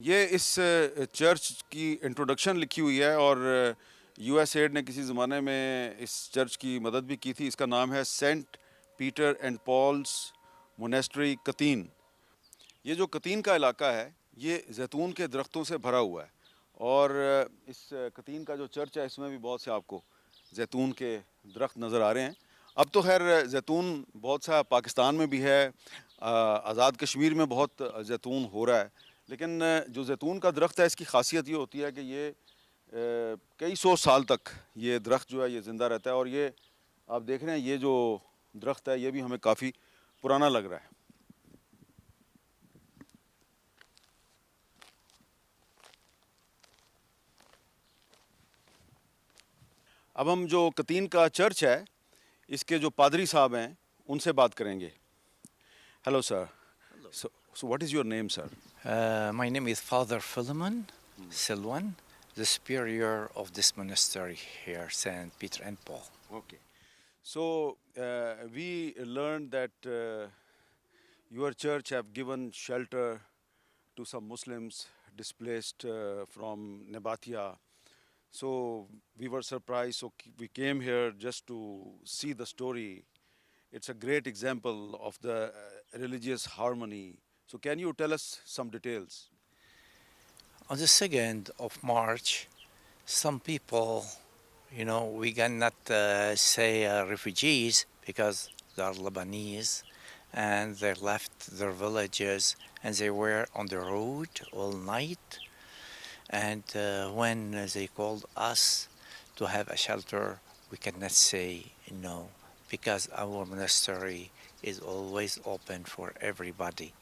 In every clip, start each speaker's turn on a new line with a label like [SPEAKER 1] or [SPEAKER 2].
[SPEAKER 1] ये इस चर्च की इंट्रोडक्शन लिखी हुई है और यूएसएड ने किसी ज़माने में इस चर्च की मदद भी की थी। इसका नाम है Saint Peter and Paul's monastery कतीन। ये जो कतीन का इलाका है ये जैतून के दरख्तों से भरा हुआ है और इस कतीन का जो चर्च है इसमें भी बहुत से आपको जैतून के दरख्त नज़र आ रहे हैं। अब तो खैर जैतून बहुत सा पाकिस्तान में भी है, आज़ाद कश्मीर में बहुत जैतून हो रहा है। लेकिन जो जैतून का दरख्त है इसकी खासियत ये होती है कि ये कई सौ साल तक ये दरख्त जो है ये ज़िंदा रहता है और ये आप देख रहे हैं ये जो दरख्त है ये भी हमें काफ़ी पुराना लग रहा है। अब हम जो कतीन का चर्च है इसके जो पादरी साहब हैं उनसे बात करेंगे। Hello sir. So what is your name, sir?
[SPEAKER 2] My name is Father Philemon Silwan, the superior of this monastery here, St. Peter and Paul.
[SPEAKER 1] Okay. So we learned that your church have given shelter to some Muslims displaced from Nebatia. So we were surprised. So we came here just to see the story. It's a great example of the religious harmony. So can you tell us some details?
[SPEAKER 2] On the 2nd of March, some people, we cannot say refugees because they are Lebanese and they left their villages and they were on the road all night. And when they called us to have a shelter, we cannot say no because our monastery is always open for everybody.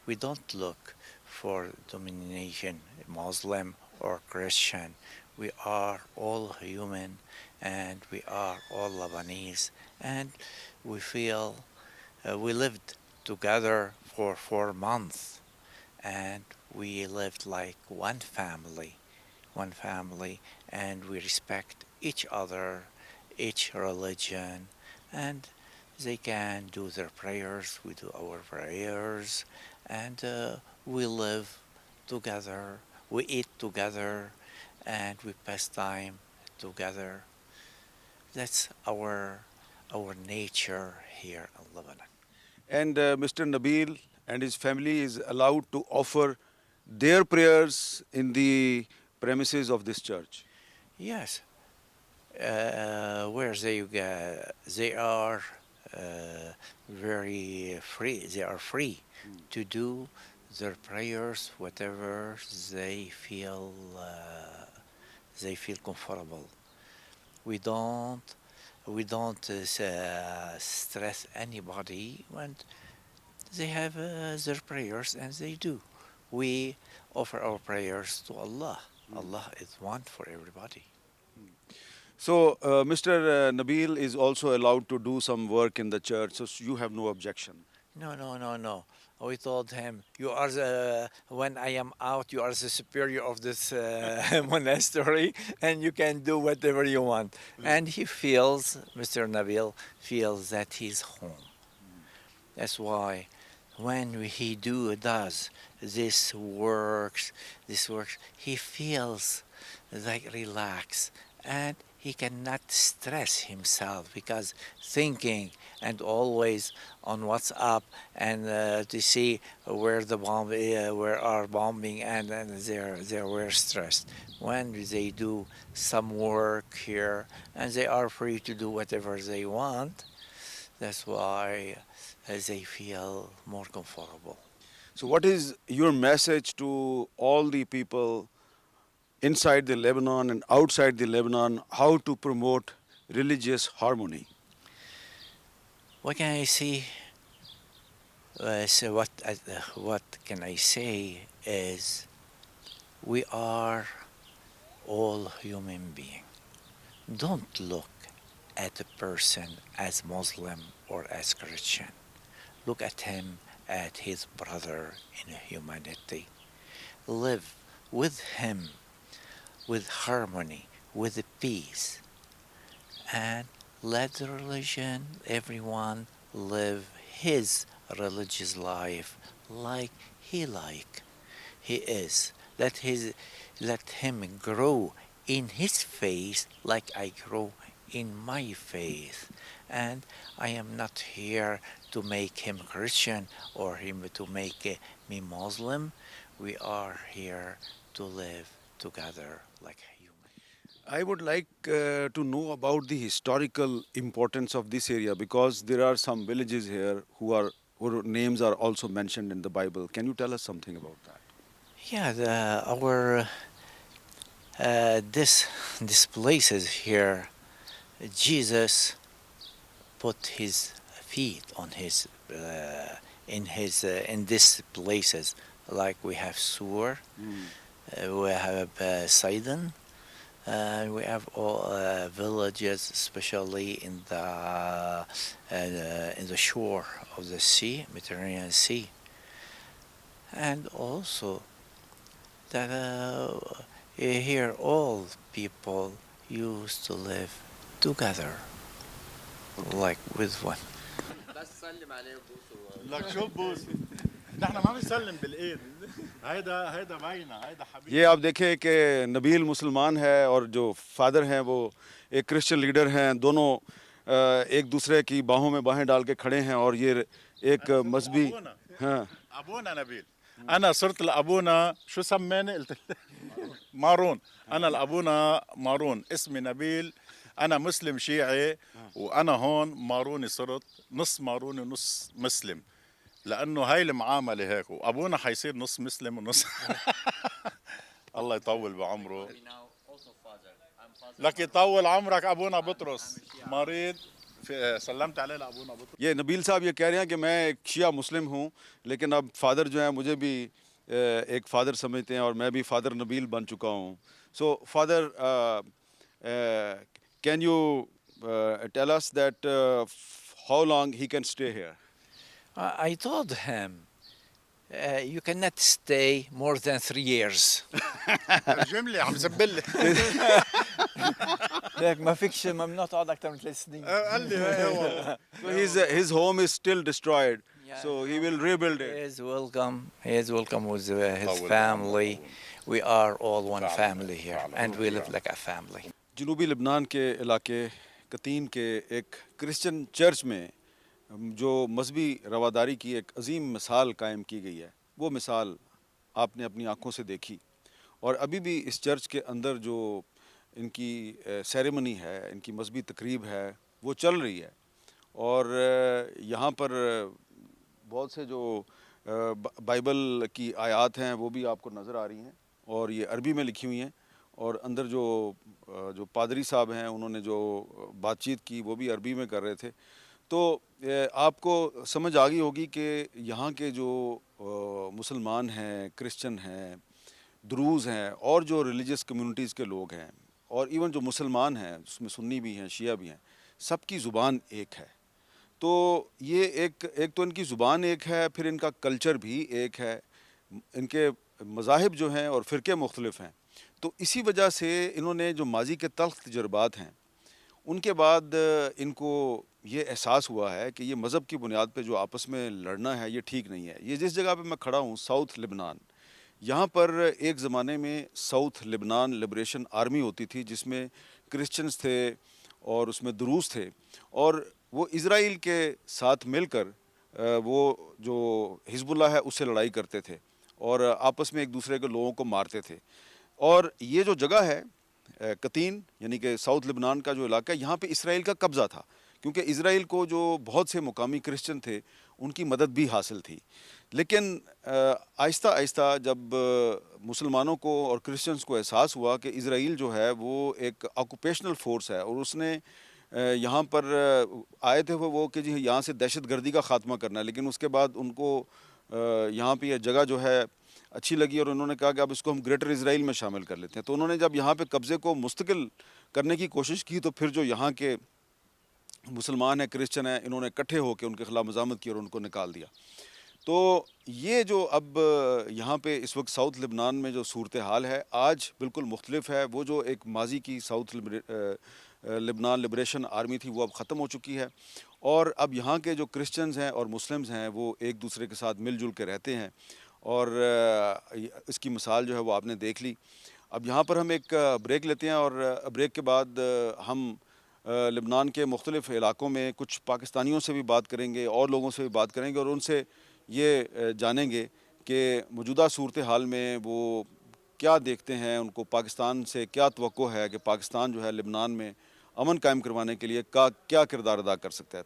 [SPEAKER 2] We don't look for domination, Muslim or Christian. We are all human and we are all Lebanese, and we feel we lived together for 4 months and we lived like one family, and we respect each other, each religion, and they can do their prayers, we do our prayers, and we live together, we eat together, and we pass time together. That's our nature here in Lebanon.
[SPEAKER 1] And Mr. Nabil and his family is allowed to offer their prayers in the premises of this church.
[SPEAKER 2] Yes, where they are very free. They are free to do their prayers, whatever they feel comfortable. We don't stress anybody when they have their prayers and they do. We offer our prayers to Allah. Allah is one for everybody.
[SPEAKER 1] So, Mr. Nabil is also allowed to do some work in the church, so you have no objection.
[SPEAKER 2] No, no, no, no. We told him, you are when I am out, you are the superior of this monastery, and you can do whatever you want. And he feels, Mr. Nabil feels that he's home. That's why when he does this works, he feels like relaxed, and he cannot stress himself because thinking and always on WhatsApp and to see where where are bombing, and then they were stressed. When they do some work here and they are free to do whatever they want, that's why they feel more comfortable.
[SPEAKER 1] So, what is your message to all the people inside the Lebanon and outside the Lebanon, how to promote religious harmony?
[SPEAKER 2] What can I say? What can I say is we are all human beings. Don't look at a person as Muslim or as Christian. Look at him as his brother in humanity. Live with him with harmony, with peace, and let the religion, everyone live his religious life like he is. let him grow in his faith like I grow in my faith. And I am not here to make him Christian or him to make me Muslim. We are here to live together like human.
[SPEAKER 1] I would like to know about the historical importance of this area because there are some villages here whose names are also mentioned in the Bible. Can you tell us something about that?
[SPEAKER 2] Yeah, this places here, Jesus put his feet on his in these places, like we have Sur, we have Sidon, and we have all villages, especially in the shore of the sea, Mediterranean Sea, and also that here all people used to live together like with one.
[SPEAKER 3] لك شو بوسه نحن ما بنسلم بالايد هيدا باينه هيدا حبيبي
[SPEAKER 1] یہ آپ دیکھیں کہ نبیل مسلمان ہے اور جو فادر ہیں وہ ایک کرسچن لیڈر ہیں. دونوں ایک دوسرے کی باہوں میں باہیں ڈال کے کھڑے ہیں اور یہ ایک مذہبی ہاں
[SPEAKER 3] ابونا نبيل انا صرت لابونا شو سماني قلت له مارون انا لابونا مارون اسمي نبيل انا مسلم شيعي وانا هون ماروني صرت نص ماروني ونص مسلم لانه هاي المعامله هيك وابونا حيصير نص مسلم ونص الله يطول بعمره لك يطول عمرك ابونا بطرس مريض سلمت عليه لابونا بطرس.
[SPEAKER 1] یہ نبیل صاحب یہ کہہ رہے ہیں کہ میں ایک شیعہ مسلم ہوں لیکن اب فادر جو ہیں مجھے بھی ایک فادر سمجھتے ہیں اور میں بھی فادر نبیل بن چکا ہوں. So father can you tell us that how long he can stay here?
[SPEAKER 2] I told him, you cannot stay more than 3 years.
[SPEAKER 3] ترجم لي عم زبل
[SPEAKER 2] لك ما فيكش ممنوع تقعد أكتر من 3 سنين.
[SPEAKER 3] قال لي هي والله
[SPEAKER 1] So his home is still destroyed.
[SPEAKER 2] Yeah.
[SPEAKER 1] So he will rebuild
[SPEAKER 2] He
[SPEAKER 1] it.
[SPEAKER 2] is welcome. He is welcome with his
[SPEAKER 3] طول
[SPEAKER 2] family.
[SPEAKER 3] بعمره.
[SPEAKER 2] We are all one
[SPEAKER 3] فعلا.
[SPEAKER 2] family here,
[SPEAKER 3] فعلا.
[SPEAKER 2] and we live like a family.
[SPEAKER 1] جنوبی لبنان کے علاقے قطین کے ایک Christian church میں جو مذہبی رواداری کی ایک عظیم مثال قائم کی گئی ہے وہ مثال آپ نے اپنی آنکھوں سے دیکھی اور ابھی بھی اس چرچ کے اندر جو ان کی سیریمنی ہے ان کی مذہبی تقریب ہے وہ چل رہی ہے اور یہاں پر بہت سے جو بائبل کی آیات ہیں وہ بھی آپ کو نظر آ رہی ہیں اور یہ عربی میں لکھی ہوئی ہیں اور اندر جو پادری صاحب ہیں انہوں نے جو بات چیت کی وہ بھی عربی میں کر رہے تھے. تو آپ کو سمجھ آ گئی ہوگی کہ یہاں کے جو مسلمان ہیں کرسچن ہیں دروز ہیں اور جو ریلیجس کمیونٹیز کے لوگ ہیں اور ایون جو مسلمان ہیں اس میں سنی بھی ہیں شیعہ بھی ہیں سب کی زبان ایک ہے. تو یہ ایک تو ان کی زبان ایک ہے پھر ان کا کلچر بھی ایک ہے ان کے مذاہب جو ہیں اور فرقے مختلف ہیں. تو اسی وجہ سے انہوں نے جو ماضی کے تلخ تجربات ہیں ان کے بعد ان کو یہ احساس ہوا ہے کہ یہ مذہب کی بنیاد پہ جو آپس میں لڑنا ہے یہ ٹھیک نہیں ہے. یہ جس جگہ پہ میں کھڑا ہوں ساؤتھ لبنان یہاں پر ایک زمانے میں ساؤتھ لبنان لبریشن آرمی ہوتی تھی جس میں کرسچنز تھے اور اس میں دروز تھے اور وہ اسرائیل کے ساتھ مل کر وہ جو حزب اللہ ہے اس سے لڑائی کرتے تھے اور آپس میں ایک دوسرے کے لوگوں کو مارتے تھے. اور یہ جو جگہ ہے قطین یعنی کہ ساؤتھ لبنان کا جو علاقہ ہے یہاں پہ اسرائیل کا قبضہ تھا کیونکہ اسرائیل کو جو بہت سے مقامی کرسچن تھے ان کی مدد بھی حاصل تھی. لیکن آہستہ آہستہ جب مسلمانوں کو اور کرسچنز کو احساس ہوا کہ اسرائیل جو ہے وہ ایک آکوپیشنل فورس ہے اور اس نے یہاں پر آئے تھے وہ کہ جی یہاں سے دہشت گردی کا خاتمہ کرنا ہے لیکن اس کے بعد ان کو یہاں پہ یہ جگہ جو ہے اچھی لگی اور انہوں نے کہا کہ اب اس کو ہم گریٹر اسرائیل میں شامل کر لیتے ہیں. تو انہوں نے جب یہاں پہ قبضے کو مستقل کرنے کی کوشش کی تو پھر جو یہاں کے مسلمان ہیں کرسچن ہیں انہوں نے اکٹھے ہو کے ان کے خلاف مزاحمت کی اور ان کو نکال دیا. تو یہ جو اب یہاں پہ اس وقت ساؤتھ لبنان میں جو صورتحال ہے آج بالکل مختلف ہے. وہ جو ایک ماضی کی ساؤتھ لبنان لبریشن آرمی تھی وہ اب ختم ہو چکی ہے اور اب یہاں کے جو کرسچنز ہیں اور مسلمز ہیں وہ ایک دوسرے کے ساتھ مل جل کے رہتے ہیں اور اس کی مثال جو ہے وہ آپ نے دیکھ لی. اب یہاں پر ہم ایک بریک لیتے ہیں اور بریک کے بعد ہم لبنان کے مختلف علاقوں میں کچھ پاکستانیوں سے بھی بات کریں گے اور لوگوں سے بھی بات کریں گے اور ان سے یہ جانیں گے کہ موجودہ صورتحال میں وہ کیا دیکھتے ہیں, ان کو پاکستان سے کیا توقع ہے کہ پاکستان جو ہے لبنان میں امن قائم کروانے کے لیے کیا کردار ادا کر سکتا ہے.